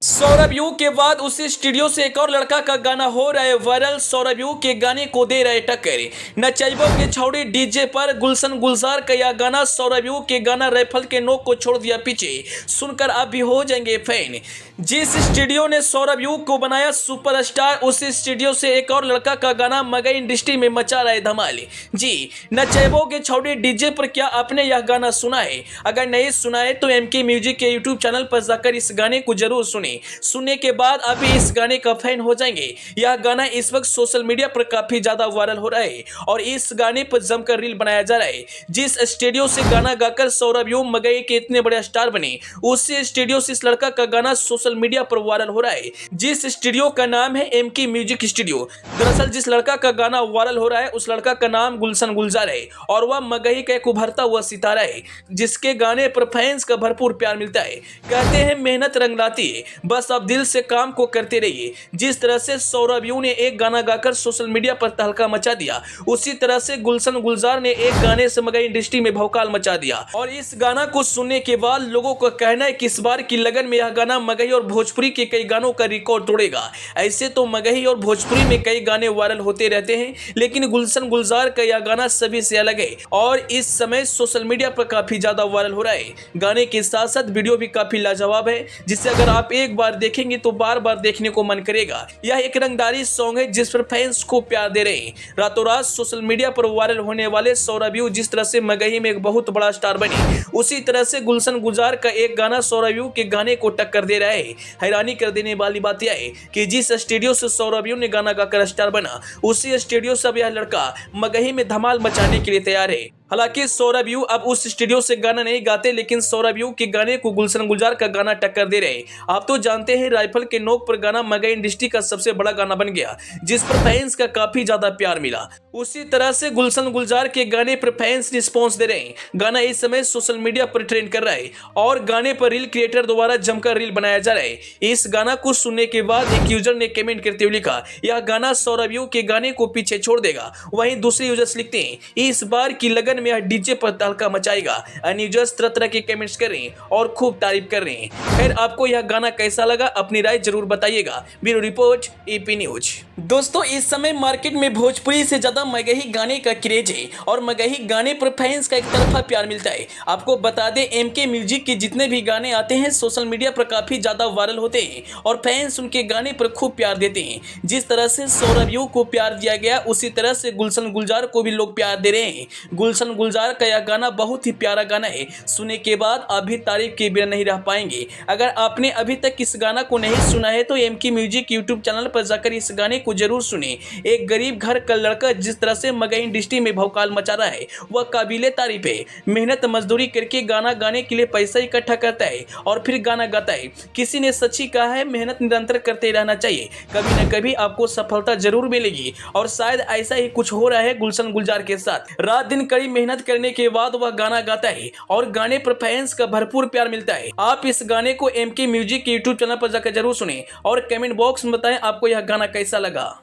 Saurabh you के बाद उसी स्टूडियो से एक और लड़का का गाना हो रहा है वायरल। सौरभ यू के गाने को दे रहे टक्कर। नचैबो के छौड़ी डीजे पर गुलशन गुलजार का यह गाना सौरभ यू के गाना राइफल के नोक को छोड़ दिया पीछे। सुनकर आप भी हो जाएंगे फैन। जिस स्टूडियो ने सौरभ यू को बनाया सुपरस्टार, उसी स्टूडियो से एक और लड़का का गाना मगही इंडस्ट्री में मचा रहा है धमाल। जी, नचैबो के छौड़ी डीजे पर क्या आपने यह गाना सुना है? अगर नहीं सुना है तो एमके म्यूजिक के यूट्यूब चैनल पर जाकर इस गाने को जरूर सुनने के बाद आप भी इस गाने का फैन हो जाएंगे। यह गाना इस वक्त सोशल मीडिया पर काफी ज्यादा वायरल हो रहा है और इस गाने पर जमकर रील बनाया जा रहा है। जिस स्टूडियो से गाना गाकर सौरभ यू मगही के इतने बड़े स्टार बने, उसी स्टूडियो से इस लड़का का गाना सोशल मीडिया पर वायरल हो रहा है। जिस स्टूडियो का नाम है एमके म्यूजिक स्टूडियो। दरअसल जिस लड़का का गाना वायरल हो रहा है उस लड़का का नाम गुलशन गुलजार है और वह मगही का एक उभरता हुआ सितारा है, जिसके गाने पर फैंस का भरपूर प्यार मिलता है। कहते हैं मेहनत रंग लाती है, बस आप दिल से काम को करते रहिए। जिस तरह से सौरभ यू ने एक गाना गाकर सोशल मीडिया पर तहलका मचा दिया, उसी तरह से गुलशन गुलजार ने एक गाने से मगही इंडस्ट्री में भौकाल मचा दिया। और इस गाना को सुनने के बाद लोगों का कहना है कि इस बार की लगन में यह गाना मगही और भोजपुरी के कई गानों का रिकॉर्ड तोड़ेगा। ऐसे तो मगही और भोजपुरी में कई गाने वायरल होते रहते हैं, लेकिन गुलशन गुलजार का यह गाना सभी से अलग है और इस समय सोशल मीडिया पर काफी ज्यादा वायरल हो रहा है। गाने के साथ साथ वीडियो भी काफी लाजवाब है, जिसे अगर आप एक बार देखेंगे तो बार बार देखने को मन करेगा। यह एक रंगदारी सॉन्ग है जिस पर फैंस को प्यार दे रहे हैं। रातों रात सोशल मीडिया पर वायरल होने वाले सौरभ यू जिस तरह से मगही में एक बहुत बड़ा स्टार बने, उसी तरह से गुलशन गुलजार का एक गाना सौरभ यू के गाने को टक्कर दे रहा है। हैरानी कर देने वाली बात यह है कि जिस स्टूडियो से सौरभ यू ने गाना गाकर स्टार बना, उसी स्टूडियो से अब यह लड़का मगही में धमाल मचाने के लिए तैयार है। हालांकि सौरभ यू अब उस स्टूडियो से गाना नहीं गाते, लेकिन सौरभ यू के गाने को गुलशन गुलजार का गाना टक्कर दे रहे हैं। आप तो जानते हैं राइफल के नोक पर गाना मगही इंडस्ट्री का सबसे बड़ा गाना बन गया, जिस पर फैंस का काफी ज्यादा प्यार मिला। उसी तरह से गुलशन गुलजार के गाने पर फैंस रिस्पॉन्स दे रहे हैं। गाना इस समय सोशल मीडिया पर ट्रेंड कर रहा है और गाने पर रील क्रिएटर द्वारा जमकर रील बनाया जा रहा है। इस गाना को सुनने के बाद एक यूजर ने कमेंट करते हुए लिखा, यह गाना सौरभ यू के गाने को पीछे छोड़ देगा। वहीं दूसरे यूजर्स लिखते हैं, इस बार की लगन में यह डीजे पर तहलका मचाएगा। अन्य यूजर्स तरह तरह के कमेंट्स कर रहे हैं और खूब तारीफ कर रहे हैं। खैर, आपको यह गाना कैसा लगा अपनी राय जरूर बताइएगा। Bureau report AP news. दोस्तों, इस समय मार्केट में भोजपुरी से ज्यादा मगही गाने का क्रेज है और मगही गाने पर फैंस का एक तरफा प्यार मिलता है। आपको बता दें, एमके म्यूजिक के जितने भी गाने आते हैं सोशल मीडिया पर काफी ज्यादा वायरल होते हैं और फैंस उनके गाने पर खूब प्यार देते हैं। जिस तरह से सौरभ यू को प्यार दिया गया, उसी तरह से गुलशन गुलजार को भी लोग प्यार दे रहे हैं। गुलशन गुलजार का यह गाना बहुत ही प्यारा गाना है। सुनने के बाद आप भी तारीफ के बिना नहीं रह पाएंगे। अगर आपने अभी तक इस गाना को नहीं सुना है तो एमके म्यूजिक यूट्यूब चैनल पर जाकर इस गाने को जरूर सुने। एक गरीब घर का लड़का जिस तरह से मगही इंडस्ट्री में भौकाल मचा रहा है, वह काबिले तारीफ है। मेहनत मजदूरी करके गाना गाने के लिए पैसा इकट्ठा करता है और फिर गाना गाता है। किसी ने सच ही कहा है, मेहनत निरंतर करते रहना चाहिए, कभी न कभी आपको सफलता जरूर मिलेगी। और शायद ऐसा ही कुछ हो रहा है गुलशन गुलजार के साथ। रात दिन कड़ी मेहनत करने के बाद वह गाना गाता है और गाने पर फैंस का भरपूर प्यार मिलता है। आप इस गाने को एमके म्यूजिक के यूट्यूब चैनल पर जाकर जरूर सुने और कमेंट बॉक्स में बताएं आपको यह गाना कैसा लगा।